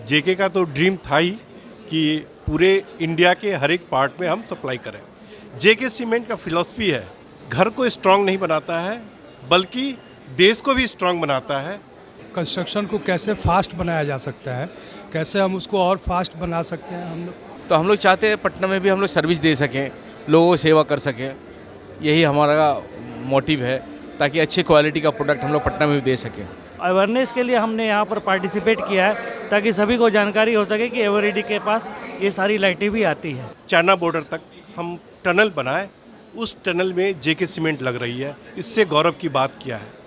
जेके का तो ड्रीम था ही कि पूरे इंडिया के हर एक पार्ट में हम सप्लाई करें। जेके सीमेंट का फिलॉसफी है, घर को स्ट्रांग नहीं बनाता है बल्कि देश को भी स्ट्रांग बनाता है। कंस्ट्रक्शन को कैसे फास्ट बनाया जा सकता है, कैसे हम उसको और फास्ट बना सकते हैं हम लोग। तो हम लोग चाहते हैं पटना में भी हम लोग सर्विस दे सकें, लोगों को सेवा कर सकें, यही हमारा मोटिव है, ताकि अच्छी क्वालिटी का प्रोडक्ट हम लोग पटना में भी दे सकें। अवेयरनेस के लिए हमने यहाँ पर पार्टिसिपेट किया है ताकि सभी को जानकारी हो सके कि एवरीडी के पास ये सारी लाइटें भी आती हैं। चाइना बॉर्डर तक हम टनल बनाए, उस टनल में जेके सीमेंट लग रही है, इससे गौरव की बात किया है।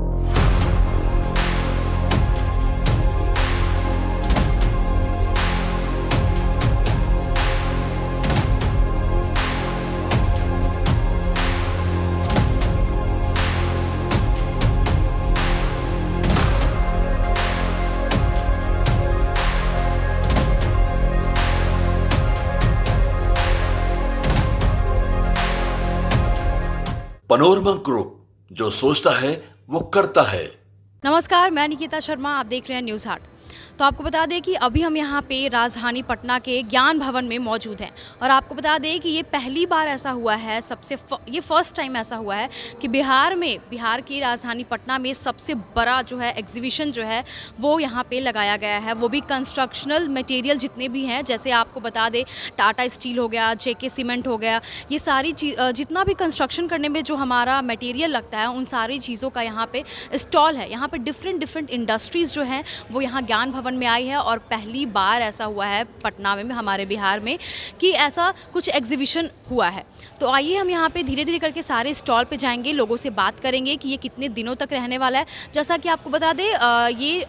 पनोरमा ग्रुप, जो सोचता है वो करता है। नमस्कार, मैं निकिता शर्मा, आप देख रहे हैं न्यूज़ हाट। तो आपको बता दें कि अभी हम यहाँ पे राजधानी पटना के ज्ञान भवन में मौजूद हैं और आपको बता दें कि ये पहली बार ऐसा हुआ है, ये फर्स्ट टाइम ऐसा हुआ है कि बिहार की राजधानी पटना में सबसे बड़ा जो है एग्जीबिशन जो है वो यहाँ पे लगाया गया है, वो भी कंस्ट्रक्शनल मटेरियल जितने भी हैं, जैसे आपको बता दें टाटा स्टील हो गया, जेके सीमेंट हो गया, ये सारी जितना भी कंस्ट्रक्शन करने में जो हमारा मटेरियल लगता है उन सारी चीज़ों का यहाँ पे स्टॉल है। यहाँ पे डिफरेंट इंडस्ट्रीज़ जो हैं वो यहाँ ज्ञान भवन में आई है और पहली बार ऐसा हुआ है पटना में, हमारे बिहार में, कि ऐसा कुछ एग्जीबिशन हुआ है। तो आइए हम यहाँ पे धीरे धीरे करके सारे स्टॉल पे जाएंगे, लोगों से बात करेंगे कि ये कितने दिनों तक रहने वाला है। जैसा कि आपको बता दें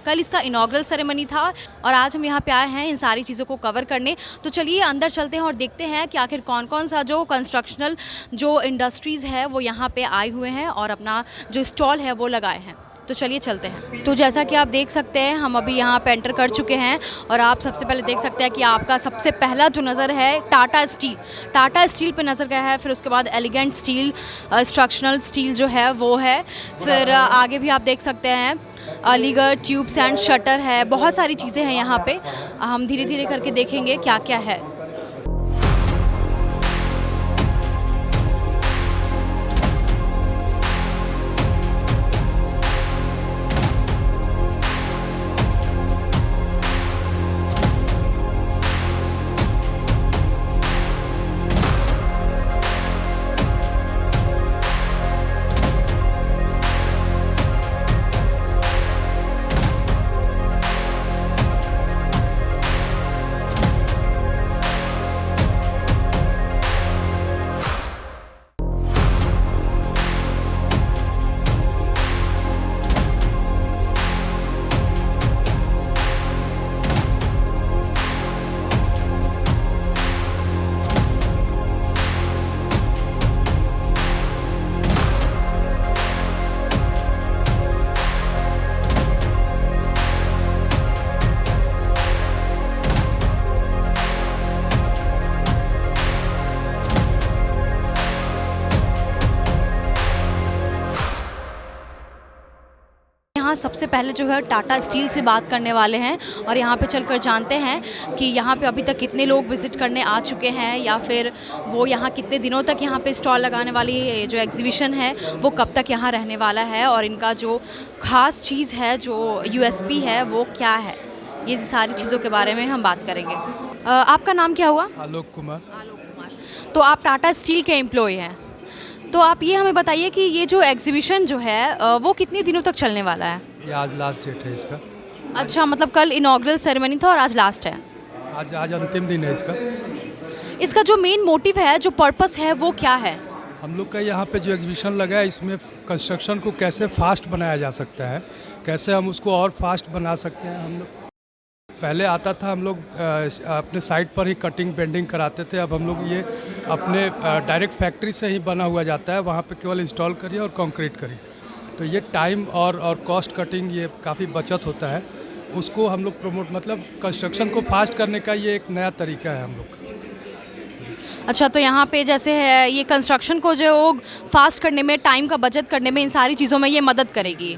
कल इसका इनॉग्रल सेरेमनी था और आज हम यहाँ पे आए हैं इन सारी चीज़ों को कवर करने। तो चलिए अंदर चलते हैं और देखते हैं कि आखिर कौन कौन सा जो कंस्ट्रक्शनल जो इंडस्ट्रीज़ है वो यहाँ पे आए हुए हैं और अपना जो स्टॉल है वो लगाए हैं। तो चलिए चलते हैं। तो जैसा कि आप देख सकते हैं हम अभी यहाँ पे एंटर कर चुके हैं और आप सबसे पहले देख सकते हैं कि आपका सबसे पहला जो नज़र है टाटा स्टील पे नज़र गया है, फिर उसके बाद एलिगेंट स्टील, स्ट्रक्चरल स्टील जो है वो है, फिर आगे भी आप देख सकते हैं अलीगढ़ ट्यूब्स एंड शटर है, बहुत सारी चीज़ें हैं यहाँ पे। हम धीरे धीरे करके देखेंगे क्या क्या है। यहाँ सबसे पहले जो है टाटा स्टील से बात करने वाले हैं और यहाँ पे चलकर जानते हैं कि यहाँ पे अभी तक कितने लोग विज़िट करने आ चुके हैं या फिर वो यहाँ कितने दिनों तक यहाँ पे स्टॉल लगाने वाली जो एग्जीबिशन है वो कब तक यहाँ रहने वाला है और इनका जो ख़ास चीज़ है, जो यूएसपी है वो क्या है, ये सारी चीज़ों के बारे में हम बात करेंगे। आपका नाम क्या हुआ? आलोक कुमार। तो आप टाटा स्टील के एम्प्लॉय हैं, तो आप ये हमें बताइए कि ये जो एग्जीबिशन जो है वो कितने दिनों तक चलने वाला है? ये आज लास्ट डेट है इसका। अच्छा, मतलब कल इनॉग्रल सेरेमनी था और आज लास्ट है। आज अंतिम दिन है इसका। इसका जो मेन मोटिव है, जो पर्पस है वो क्या है? हम लोग का यहाँ पे जो एग्जीबिशन लगा है इसमें कंस्ट्रक्शन को कैसे फास्ट बनाया जा सकता है, कैसे हम उसको और फास्ट बना सकते हैं। हम लोग पहले आता था, हम लोग अपने साइट पर ही कटिंग पेंटिंग कराते थे, अब हम लोग ये अपने डायरेक्ट फैक्ट्री से ही बना हुआ जाता है, वहाँ पे केवल इंस्टॉल करिए और कंक्रीट करिए। तो ये टाइम और कॉस्ट कटिंग, ये काफ़ी बचत होता है, उसको हम लोग प्रमोट, मतलब कंस्ट्रक्शन को फास्ट करने का ये एक नया तरीका है हम लोग का। अच्छा, तो यहाँ पे जैसे है ये कंस्ट्रक्शन को जो फास्ट करने में, टाइम का बचत करने में, इन सारी चीज़ों में ये मदद करेगी।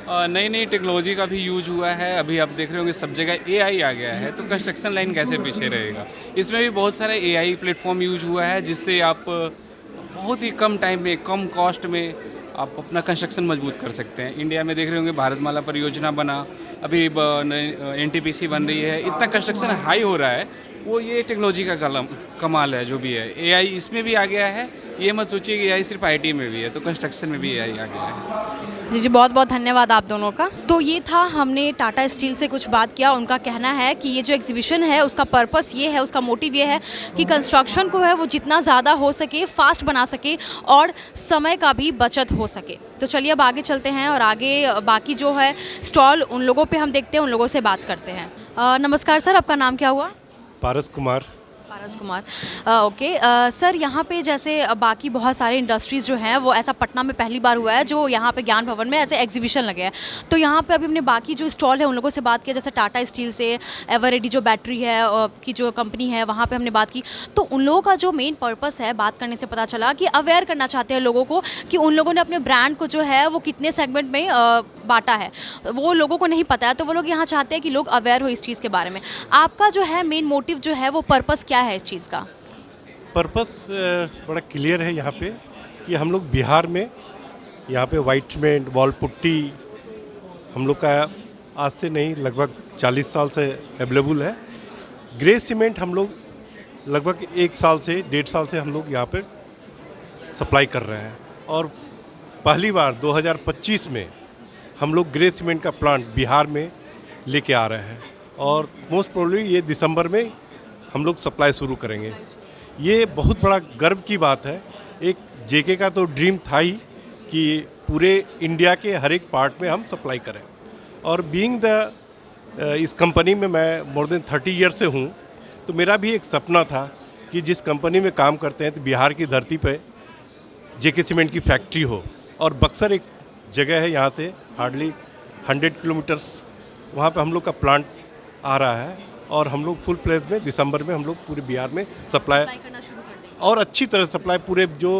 नई नई टेक्नोलॉजी का भी यूज हुआ है। अभी आप देख रहे होंगे सब जगह एआई आ गया है, तो कंस्ट्रक्शन लाइन कैसे पीछे रहेगा। इसमें भी बहुत सारे एआई प्लेटफॉर्म यूज हुआ है, जिससे आप बहुत ही कम टाइम में, कम कॉस्ट में आप अपना कंस्ट्रक्शन मजबूत कर सकते हैं। इंडिया में देख रहे होंगे भारतमाला परियोजना बना, अभी एनटीपीसी बन रही है, इतना कंस्ट्रक्शन हाई हो रहा है, वो ये टेक्नोलॉजी का कमाल है जो भी है। एआई इसमें भी आ गया है, ये मत सोचिए कि एआई सिर्फ आईटी में भी है, तो कंस्ट्रक्शन में भी एआई आ गया है। जी जी, बहुत बहुत धन्यवाद आप दोनों का। तो ये था, हमने टाटा स्टील से कुछ बात किया। उनका कहना है कि ये जो एग्जीबिशन है उसका पर्पस ये है, उसका मोटिव ये है कि कंस्ट्रक्शन को है वो जितना ज़्यादा हो सके फास्ट बना सके और समय का भी बचत हो सके। तो चलिए अब आगे चलते हैं और आगे बाकी जो है स्टॉल उन लोगों पे हम देखते हैं, उन लोगों से बात करते हैं। नमस्कार सर, आपका नाम क्या हुआ? पारस कुमार। पारस कुमार, ओके। सर, यहाँ पे जैसे बाकी बहुत सारे इंडस्ट्रीज़ जो हैं वो ऐसा पटना में पहली बार हुआ है जो यहाँ पे ज्ञान भवन में ऐसे एग्जीबिशन लगे हैं। तो यहाँ पे अभी हमने बाकी जो स्टॉल है उन लोगों से बात किया, जैसे टाटा स्टील से, एवरेडी जो बैटरी है की जो कंपनी है वहाँ पे हमने बात की। तो उन लोगों का जो मेन पर्पस है, बात करने से पता चला कि अवेयर करना चाहते हैं लोगों को कि उन लोगों ने अपने ब्रांड को जो है वो कितने सेगमेंट में बांटा है, वो लोगों को नहीं पता है। तो वो लोग यहाँ चाहते हैं कि लोग अवेयर हो इस चीज़ के बारे में। आपका जो है मेन मोटिव जो है वो पर्पस क्या है इस चीज़ का? पर्पस बड़ा क्लियर है यहाँ पे कि हम लोग बिहार में यहाँ पे वाइट सीमेंट, वॉल पुट्टी हम लोग का आज से नहीं लगभग 40 साल से अवेलेबल है। ग्रे सीमेंट हम लोग लगभग 1 साल से 1.5 साल से हम लोग यहाँ पे सप्लाई कर रहे हैं और पहली बार 2025 में हम लोग ग्रे सीमेंट का प्लांट बिहार में लेके आ रहे हैं और मोस्ट प्रोबेबली ये दिसंबर में हम लोग सप्लाई शुरू करेंगे। ये बहुत बड़ा गर्व की बात है। एक जेके का तो ड्रीम था ही कि पूरे इंडिया के हर एक पार्ट में हम सप्लाई करें और बीइंग द इस कंपनी में मैं मोर देन 30 ईयर से हूँ, तो मेरा भी एक सपना था कि जिस कंपनी में काम करते हैं तो बिहार की धरती पे जेके सीमेंट की फैक्ट्री हो। और बक्सर एक जगह है यहाँ से हार्डली 100 किलोमीटर्स, वहाँ पे हम लोग का प्लांट आ रहा है और हम लोग फुल फ्लेज में दिसंबर में हम लोग पूरे बिहार में सप्लाई करना शुरू कर देंगे और अच्छी तरह सप्लाई पूरे जो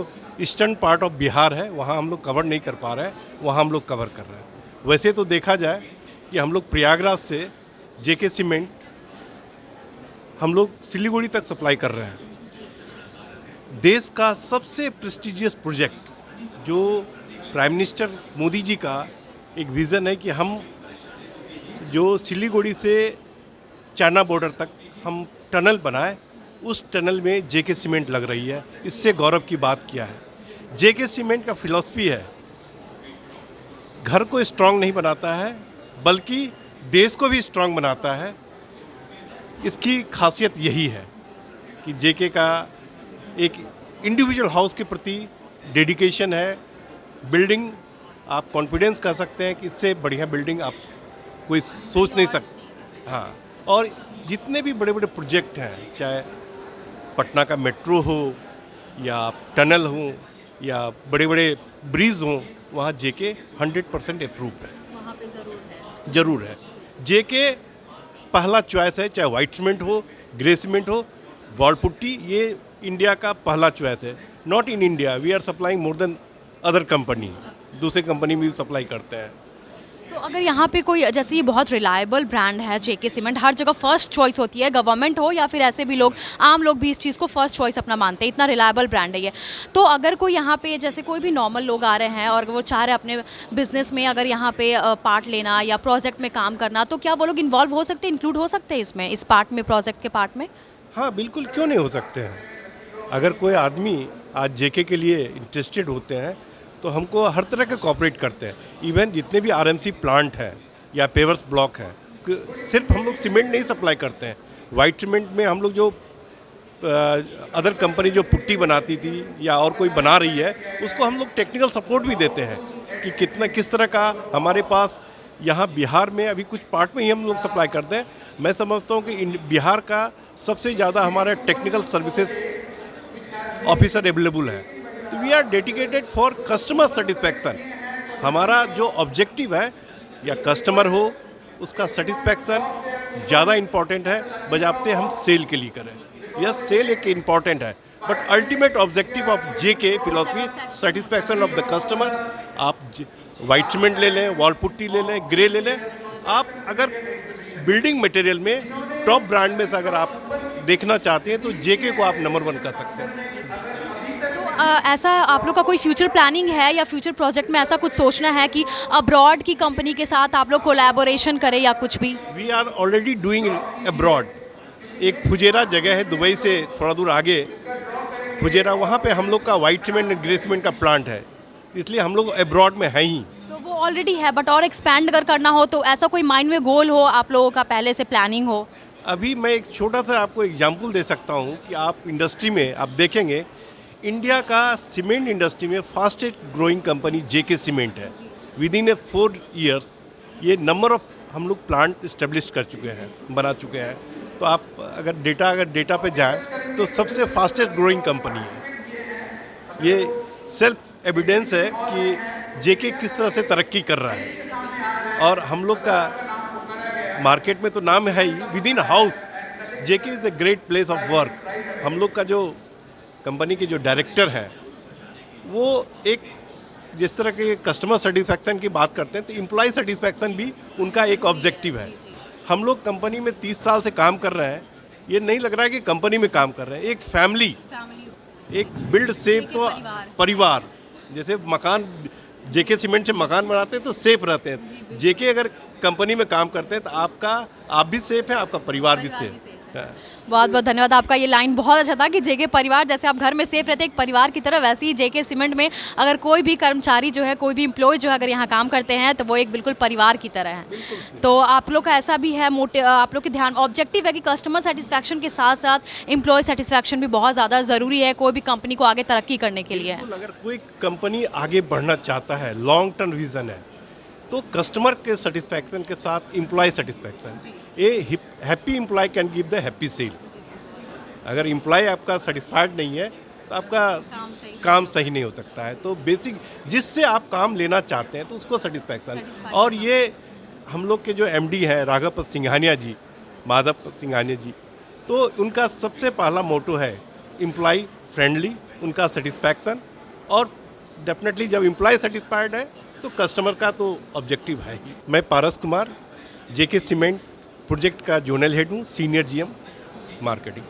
ईस्टर्न पार्ट ऑफ बिहार है वहाँ हम लोग कवर नहीं कर पा रहे हैं, वहाँ हम लोग कवर कर रहे हैं। वैसे तो देखा जाए कि हम लोग प्रयागराज से जेके सीमेंट हम लोग सिलीगुड़ी तक सप्लाई कर रहे हैं। देश का सबसे प्रेस्टिजियस प्रोजेक्ट जो प्राइम मिनिस्टर मोदी जी का एक विज़न है कि हम जो सिलीगुड़ी से चाइना बॉर्डर तक हम टनल बनाए, उस टनल में जेके सीमेंट लग रही है। इससे गौरव की बात किया है। जेके सीमेंट का फिलॉसफी है, घर को स्ट्रांग नहीं बनाता है बल्कि देश को भी स्ट्रांग बनाता है। इसकी खासियत यही है कि जेके का एक इंडिविजुअल हाउस के प्रति डेडिकेशन है। बिल्डिंग आप कॉन्फिडेंस कर सकते हैं कि इससे बढ़िया बिल्डिंग आप कोई सोच नहीं सकते। हाँ, और जितने भी बड़े बड़े प्रोजेक्ट हैं, चाहे पटना का मेट्रो हो या टनल हो या बड़े बड़े ब्रिज हों, वहाँ जेके 100% अप्रूव्ड है। वहाँ पे ज़रूर है। जेके पहला चॉइस है, चाहे वाइट सीमेंट हो, ग्रे सीमेंट हो, वॉल पुट्टी, ये इंडिया का पहला चॉइस है। Not in India, we are supplying more than other company, दूसरे कंपनी में भी सप्लाई करते हैं। तो अगर यहाँ पे कोई, जैसे ये बहुत रिलायबल ब्रांड है जेके सीमेंट, हर जगह फर्स्ट चॉइस होती है, गवर्नमेंट हो या फिर ऐसे भी लोग, आम लोग भी इस चीज़ को फर्स्ट चॉइस अपना मानते हैं, इतना रिलायबल ब्रांड है ये। तो अगर कोई यहाँ पे, जैसे कोई भी नॉर्मल लोग आ रहे हैं और वो चाह रहे हैं अपने बिजनेस में अगर यहाँ पे पार्ट लेना या प्रोजेक्ट में काम करना, तो क्या वो लोग इन्वॉल्व हो सकते हैं, इंक्लूड हो सकते हैं इसमें, इस पार्ट में, प्रोजेक्ट के पार्ट में? हाँ बिल्कुल, क्यों नहीं हो सकते हैं। अगर कोई आदमी आज जेके के लिए इंटरेस्टेड होते हैं तो हमको हर तरह के कॉपरेट करते हैं। इवन जितने भी आरएमसी प्लांट हैं या पेवर्स ब्लॉक हैं, सिर्फ हम लोग सीमेंट नहीं सप्लाई करते हैं। वाइट सीमेंट में हम लोग जो अदर कंपनी जो पुट्टी बनाती थी या और कोई बना रही है, उसको हम लोग टेक्निकल सपोर्ट भी देते हैं कि कितना किस तरह का हमारे पास यहाँ बिहार में अभी कुछ पार्ट में ही हम लोग सप्लाई करते हैं। मैं समझता हूँ कि बिहार का सबसे ज़्यादा हमारा टेक्निकल सर्विसेज ऑफिसर अवेलेबल है। तो we are dedicated for customer satisfaction. हमारा जो ऑब्जेक्टिव है, या कस्टमर हो उसका सेटिस्फैक्शन ज़्यादा इम्पॉर्टेंट है, बजाते हम सेल के लिए करें। यह सेल एक इम्पॉर्टेंट है, but ultimate objective of JK philosophy satisfaction of the customer. आप वाइट सीमेंट ले लें, वॉल पुट्टी ले लें, ग्रे ले लें। आप अगर बिल्डिंग मटेरियल में टॉप ब्रांड में से अगर आप देखना चाहते हैं तो जेके को आप नंबर 1 कर सकते हैं। ऐसा आप लोग का कोई फ्यूचर प्लानिंग है या फ्यूचर प्रोजेक्ट में ऐसा कुछ सोचना है कि अब्रॉड की कंपनी के साथ आप लोग कोलैबोरेशन करें या कुछ भी? We are already doing abroad. एक फुजेरा जगह है दुबई से थोड़ा दूर आगे, फुजेरा, वहाँ पे हम लोग का वाइट सीमेंट ग्रे सीमेंट का प्लांट है, इसलिए हम लोग अब्रॉड में हैं ही। तो वो ऑलरेडी है, बट और एक्सपैंड अगर करना हो तो ऐसा कोई माइंड में गोल हो आप लोगों का, पहले से प्लानिंग हो? अभी मैं एक छोटा सा आपको एग्जांपल दे सकता हूँ कि आप इंडस्ट्री में आप देखेंगे, इंडिया का सीमेंट इंडस्ट्री में फास्टेस्ट ग्रोइंग कंपनी जेके सीमेंट है। विद इन 4 ईयर्स ये नंबर ऑफ हम लोग प्लांट इस्टेब्लिश कर चुके हैं, बना चुके हैं। तो आप अगर डेटा पे जाएं तो सबसे फास्टेस्ट ग्रोइंग कंपनी है। ये सेल्फ एविडेंस है कि जेके किस तरह से तरक्की कर रहा है, और हम लोग का मार्केट में तो नाम है ही। With in house JK is a great place of work. हम लोग का जो कंपनी के जो डायरेक्टर हैं वो एक जिस तरह के कस्टमर सेटिस्फैक्शन की बात करते हैं तो एम्प्लॉय सेटिस्फैक्शन भी उनका एक ऑब्जेक्टिव है। हम लोग कंपनी में 30 साल से काम कर रहे हैं, ये नहीं लग रहा है कि कंपनी में काम कर रहे हैं। एक फैमिली, एक बिल्ड सेफ तो परिवार, जैसे मकान जेके सीमेंट से मकान बनाते हैं तो सेफ रहते हैं, जेके अगर कंपनी में काम करते हैं तो आप भी सेफ है, आपका परिवार भी सेफ है। बहुत बहुत धन्यवाद। आपका ये लाइन बहुत अच्छा था कि जेके परिवार, जैसे आप घर में सेफ रहते हैं एक परिवार की तरह, वैसे ही जेके सीमेंट में अगर कोई भी कर्मचारी जो है, कोई भी एम्प्लॉय जो है अगर यहाँ काम करते हैं तो वो एक बिल्कुल परिवार की तरह है। तो आप लोग का ऐसा भी है आप लोग के ध्यान ऑब्जेक्टिव है कि कस्टमर सेटिस्फैक्शन के साथ साथ एम्प्लॉय सेटिस्फैक्शन भी बहुत ज़्यादा ज़रूरी है कोई भी कंपनी को आगे तरक्की करने के लिए। अगर कोई कंपनी आगे बढ़ना चाहता है, लॉन्ग टर्म विजन है, तो कस्टमर के सेटिस्फैक्शन के साथ employ satisfaction, a happy employ can give the happy sale. अगर एम्प्लॉय आपका सेटिस्फाइड नहीं है तो आपका काम सही नहीं हो सकता है। तो बेसिक जिससे आप काम लेना चाहते हैं तो उसको सेटिस्फैक्शन, और ये हम लोग के जो एमडी हैं राघव सिंघानिया जी, माधव सिंघानिया जी, तो उनका सबसे पहला मोटो है एम्प्लॉय फ्रेंडली, उनका सेटिस्फैक्शन, और डेफिनेटली जब एम्प्लॉय सेटिस्फाइड है तो कस्टमर का तो ऑब्जेक्टिव है ही। मैं पारस कुमार, जेके सीमेंट प्रोजेक्ट का जोनल हेड हूँ, सीनियर जीएम मार्केटिंग।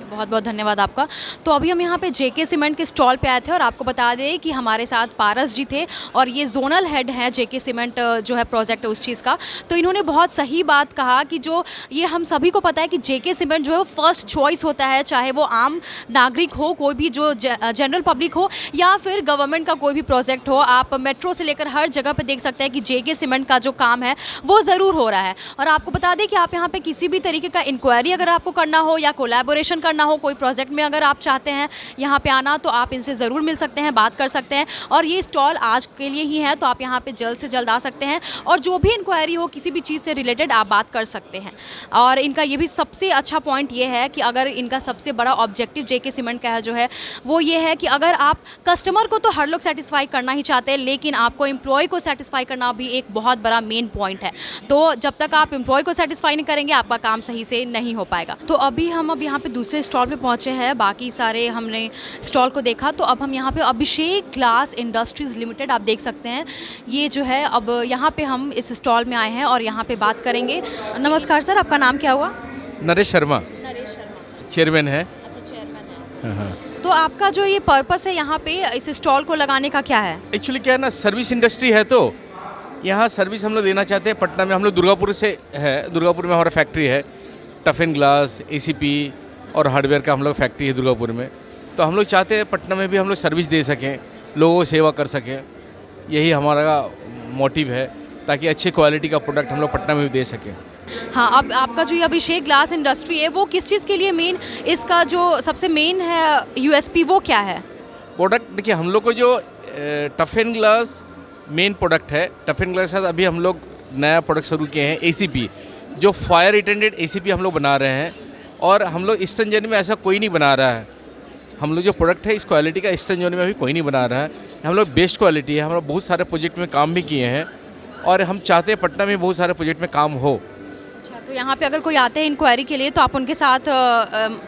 बहुत बहुत धन्यवाद आपका। तो अभी हम यहाँ पे जेके सीमेंट के स्टॉल पे आए थे और आपको बता दें कि हमारे साथ पारस जी थे और ये जोनल हेड हैं जेके सीमेंट जो है प्रोजेक्ट है उस चीज़ का। तो इन्होंने बहुत सही बात कहा कि जो ये हम सभी को पता है कि जेके सीमेंट जो है वो फर्स्ट चॉइस होता है, चाहे वो आम नागरिक हो, कोई भी जो जनरल पब्लिक हो, या फिर गवर्नमेंट का कोई भी प्रोजेक्ट हो। आप मेट्रो से लेकर हर जगह पर देख सकते हैं कि जेके सीमेंट का जो काम है वो ज़रूर हो रहा है। और आपको बता दें कि आप यहाँ पर किसी भी तरीके का इंक्वायरी अगर आपको करना हो या कोलैबोरेशन करना हो कोई प्रोजेक्ट में, अगर आप चाहते हैं यहाँ पे आना तो आप इनसे ज़रूर मिल सकते हैं, बात कर सकते हैं। और ये स्टॉल आज के लिए ही है, तो आप यहाँ पे जल्द से जल्द आ सकते हैं और जो भी इंक्वायरी हो किसी भी चीज़ से रिलेटेड आप बात कर सकते हैं। और इनका ये भी सबसे अच्छा पॉइंट ये है कि अगर इनका सबसे बड़ा ऑब्जेक्टिव जेके सीमेंट का है जो है वो ये है कि अगर आप कस्टमर को तो हर लोग सेटिस्फाई करना ही चाहते हैं, लेकिन आपको एम्प्लॉय को सेटिस्फाई करना भी एक बहुत बड़ा मेन पॉइंट है। तो जब तक आप एम्प्लॉय को सेटिस्फाई नहीं करेंगे आपका काम सही से नहीं हो पाएगा। तो अभी हम अब यहाँ पे दूसरे स्टॉल पे पहुँचे हैं, बाकी सारे हमने स्टॉल को देखा। तो अब हम यहाँ पे अभिषेक ग्लास इंडस्ट्रीज़ लिमिटेड आप देख सकते हैं, ये जो है अब यहाँ पे हम इस स्टॉल में आए हैं और यहाँ पे बात करेंगे। नमस्कार सर, आपका नाम क्या हुआ? नरेश शर्मा। नरेश शर्मा चेयरमैन है। अच्छा, चेयरमैन है। तो आपका जो ये पर्पस है यहाँ पे इस स्टॉल को लगाने का क्या है? एक्चुअली क्या है ना, सर्विस इंडस्ट्री है तो यहाँ सर्विस हम लोग देना चाहते हैं। पटना में हम लोग दुर्गापुर से है, दुर्गापुर में हमारा फैक्ट्री है, टफ एंड ग्लास, एसीपी और हार्डवेयर का हम लोग फैक्ट्री है दुर्गापुर में। तो हम लोग चाहते हैं पटना में भी हम लोग सर्विस दे सकें, लोगों को सेवा कर सकें, यही हमारा मोटिव है, ताकि अच्छी क्वालिटी का प्रोडक्ट हम लोग पटना में भी दे सकें। हाँ, अब आपका जो ये अभिषेक ग्लास इंडस्ट्री है वो किस चीज़ के लिए मेन, इसका जो सबसे मेन है यूएसपी वो क्या है? प्रोडक्ट देखिए, हम लोग को जो tough and glass main product है, टफ एंड ग्लास के साथ अभी हम लोग नया प्रोडक्ट शुरू किए हैं एसीपी, जो फायर रिटेंडेड एसीपी हम लोग बना रहे हैं। और हम लोग ईस्टर्न जोन में ऐसा कोई नहीं बना रहा है। हम लोग जो प्रोडक्ट है इस क्वालिटी का ईस्टर्न जोन में अभी कोई नहीं बना रहा है। हम लोग बेस्ट क्वालिटी है। हम लोग बहुत सारे प्रोजेक्ट में काम भी किए हैं और हम चाहते हैं पटना में बहुत सारे प्रोजेक्ट में काम हो। अच्छा, तो यहाँ पे अगर कोई आते हैं इंक्वायरी के लिए तो आप उनके साथ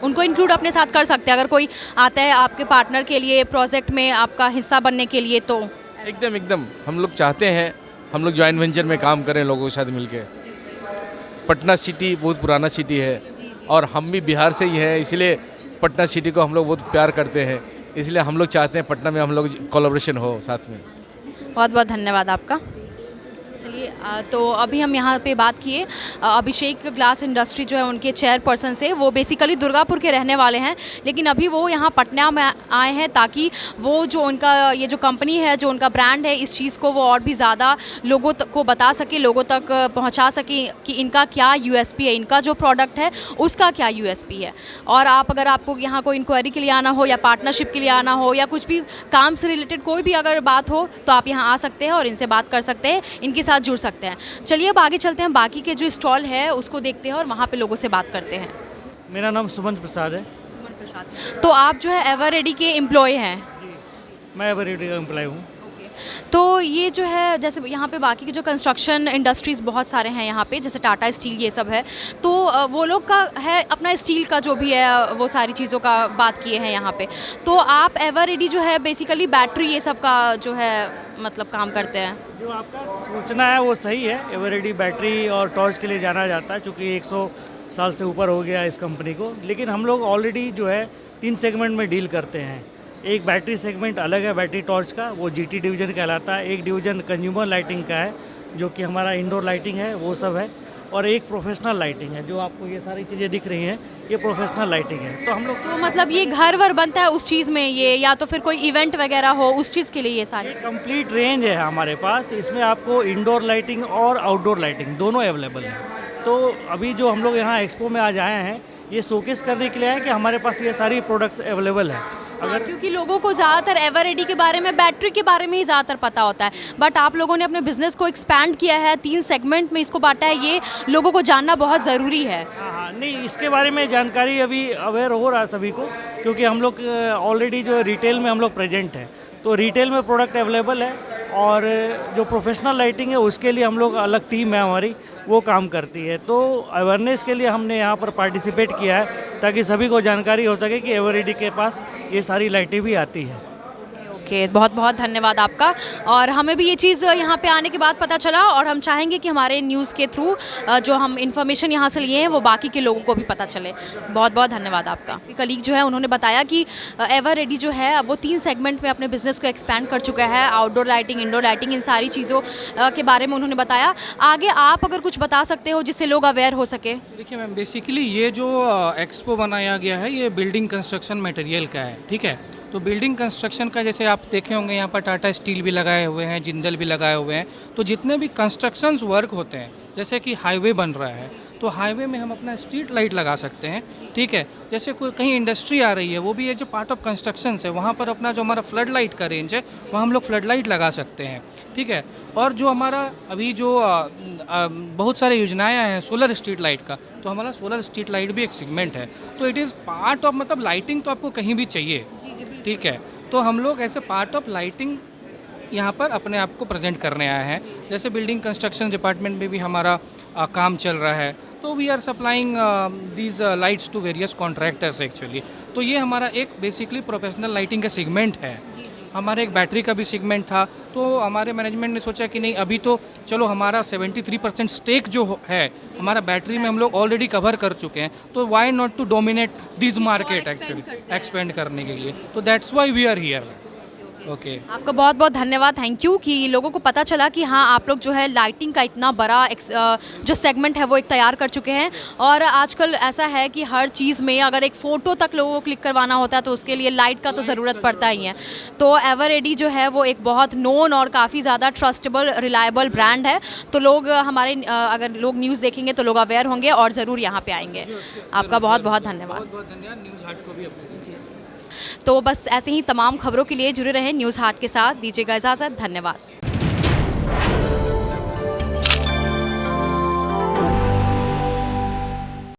उनको इंक्लूड अपने साथ कर सकते हैं, अगर कोई आता है आपके पार्टनर के लिए प्रोजेक्ट में आपका हिस्सा बनने के लिए तो? एकदम एकदम हम लोग चाहते हैं हम लोग जॉइंट वेंचर में काम करें लोगों के साथ मिलके। पटना सिटी बहुत पुराना सिटी है और हम भी बिहार से ही हैं, इसलिए पटना सिटी को हम लोग बहुत प्यार करते हैं, इसलिए हम लोग चाहते हैं पटना में हम लोग कोलैबोरेशन हो साथ में। बहुत बहुत धन्यवाद आपका। चलिए तो अभी हम यहाँ पे बात किए अभिषेक ग्लास इंडस्ट्री जो है उनके चेयरपर्सन से। वो बेसिकली दुर्गापुर के रहने वाले हैं, लेकिन अभी वो यहाँ पटना में आए हैं ताकि वो जो उनका ये जो कंपनी है, जो उनका ब्रांड है, इस चीज़ को वो और भी ज़्यादा लोगों को बता सके, लोगों तक पहुँचा सके कि इनका क्या यूएसपी है, इनका जो प्रोडक्ट है उसका क्या यूएसपी है। और अगर आपको यहाँ कोई इंक्वायरी के लिए आना हो या पार्टनरशिप के लिए आना हो या कुछ भी काम से रिलेटेड कोई भी अगर बात हो तो आप यहाँ आ सकते हैं और इनसे बात कर सकते हैं, इनके साथ जुड़ सकते हैं। चलिए अब आगे चलते हैं, बाकी के जो स्टॉल है उसको देखते हैं और वहाँ पे लोगों से बात करते हैं। मेरा नाम सुमन प्रसाद है। सुमन प्रसाद, तो आप जो है एवर रेडी के एम्प्लॉय हैं? मैं एवर रेडी का एम्प्लॉय हूँ। तो ये जो है जैसे यहाँ पे बाकी के जो कंस्ट्रक्शन इंडस्ट्रीज़ बहुत सारे हैं यहाँ पे, जैसे टाटा स्टील ये सब है, तो वो लोग का है अपना स्टील का जो भी है वो सारी चीज़ों का बात किए हैं यहाँ पे। तो आप एवर रेडी जो है बेसिकली बैटरी ये सब का जो है मतलब काम करते हैं? जो आपका सोचना है वो सही है। एवर रेडी बैटरी और टॉर्च के लिए जाना जाता है, चूँकि 100 साल से ऊपर हो गया इस कंपनी को। लेकिन हम लोग ऑलरेडी जो है 3 सेगमेंट में डील करते हैं। एक बैटरी सेगमेंट अलग है बैटरी टॉर्च का, वो जीटी डिवीज़न कहलाता है। एक डिवीज़न कंज्यूमर लाइटिंग का है जो कि हमारा इंडोर लाइटिंग है वो सब है, और एक प्रोफेशनल लाइटिंग है। जो आपको ये सारी चीज़ें दिख रही हैं ये प्रोफेशनल लाइटिंग है। तो हम लोग तो मतलब ये घर वर बनता है उस चीज़ में ये, या तो फिर कोई इवेंट वगैरह हो उस चीज़ के लिए ये सारी? कंप्लीट रेंज है हमारे पास। इसमें आपको इंडोर लाइटिंग और आउटडोर लाइटिंग दोनों अवेलेबल है। तो अभी जो हम लोग यहाँ एक्सपो में आज आए हैं ये शोकेस करने के लिए है कि हमारे पास ये सारी प्रोडक्ट्स अवेलेबल है। अगर क्योंकि लोगों को ज़्यादातर एवर रेडी के बारे में, बैटरी के बारे में ही ज़्यादातर पता होता है, बट आप लोगों ने अपने बिजनेस को एक्सपैंड किया है, 3 सेगमेंट में इसको बांटा है, ये लोगों को जानना बहुत ज़रूरी है। हाँ, नहीं इसके बारे में जानकारी अभी अवेयर हो रहा है सभी को, क्योंकि हम लोग ऑलरेडी जो रिटेल में हम लोग प्रेजेंट हैं, तो रिटेल में प्रोडक्ट अवेलेबल है। और जो प्रोफेशनल लाइटिंग है उसके लिए हम लोग अलग टीम है हमारी, वो काम करती है। तो अवेयरनेस के लिए हमने यहाँ पर पार्टिसिपेट किया है ताकि सभी को जानकारी हो सके कि एवर रेडी के पास ये सारी लाइटें भी आती हैं। ओके, बहुत बहुत धन्यवाद आपका। और हमें भी ये चीज़ यहाँ पे आने के बाद पता चला, और हम चाहेंगे कि हमारे न्यूज़ के थ्रू जो हम इन्फॉर्मेशन यहाँ से लिए हैं वो बाकी के लोगों को भी पता चले। बहुत बहुत धन्यवाद आपका। कलीग जो है उन्होंने बताया कि एवर रेडी जो है वो 3 सेगमेंट में अपने बिजनेस को एक्सपैंड कर चुका है। आउटडोर लाइटिंग, इंडोर लाइटिंग, इन सारी चीज़ों के बारे में उन्होंने बताया। आगे आप अगर कुछ बता सकते हो जिससे लोग अवेयर हो सके। देखिए मैम, बेसिकली ये जो एक्सपो बनाया गया है ये बिल्डिंग कंस्ट्रक्शन मटेरियल का है, ठीक है। तो बिल्डिंग कंस्ट्रक्शन का जैसे आप देखे होंगे यहाँ पर टाटा स्टील भी लगाए हुए हैं, जिंदल भी लगाए हुए हैं। तो जितने भी कंस्ट्रक्शंस वर्क होते हैं, जैसे कि हाईवे बन रहा है तो हाईवे में हम अपना स्ट्रीट लाइट लगा सकते हैं, ठीक है। जैसे कोई कहीं इंडस्ट्री आ रही है, वो भी है जो पार्ट ऑफ कंस्ट्रक्शन है, वहाँ पर अपना जो हमारा फ्लड लाइट का रेंज है वहाँ हम लोग फ्लड लाइट लगा सकते हैं, ठीक है। और जो हमारा अभी जो बहुत सारे योजनाएं हैं सोलर स्ट्रीट लाइट का, तो हमारा सोलर स्ट्रीट लाइट भी एक सेगमेंट है। तो इट इज़ पार्ट ऑफ, मतलब लाइटिंग तो आपको कहीं भी चाहिए, ठीक है। तो हम लोग ऐसे पार्ट ऑफ लाइटिंग यहाँ पर अपने आप को प्रेजेंट करने आए हैं। जैसे बिल्डिंग कंस्ट्रक्शन डिपार्टमेंट में भी हमारा काम चल रहा है, तो we are supplying these lights to various contractors actually. तो ये हमारा एक बेसिकली प्रोफेशनल लाइटिंग का सेगमेंट है। हमारे एक बैटरी का भी सेगमेंट था, तो हमारे मैनेजमेंट ने सोचा कि नहीं, अभी तो चलो हमारा 73% स्टेक जो है हमारा बैटरी में हम लोग ऑलरेडी कवर कर चुके हैं, तो why not to dominate this market actually, expand करने के लिए। तो that's why we are here. Okay, आपका बहुत बहुत धन्यवाद, थैंक यू कि लोगों को पता चला कि हाँ आप लोग जो है लाइटिंग का इतना बड़ा जो सेगमेंट है वो एक तैयार कर चुके हैं। और आजकल ऐसा है कि हर चीज़ में अगर एक फ़ोटो तक लोगों को क्लिक करवाना होता है तो उसके लिए लाइट का तो ज़रूरत पड़ता ही है। तो एवर रेडी जो है वो एक बहुत नोन और काफ़ी ज़्यादा ट्रस्टेबल, रिलायबल ब्रांड है। तो लोग हमारे अगर लोग न्यूज़ देखेंगे तो लोग अवेयर होंगे और ज़रूर यहाँ पर आएंगे। आपका बहुत बहुत धन्यवाद। बहुत धन्यवाद। न्यूज़ हाट को भी अपने तो बस ऐसे ही तमाम खबरों के लिए जुड़े रहें न्यूज़ हाट के साथ। दीजिएगा इजाज़त, धन्यवाद।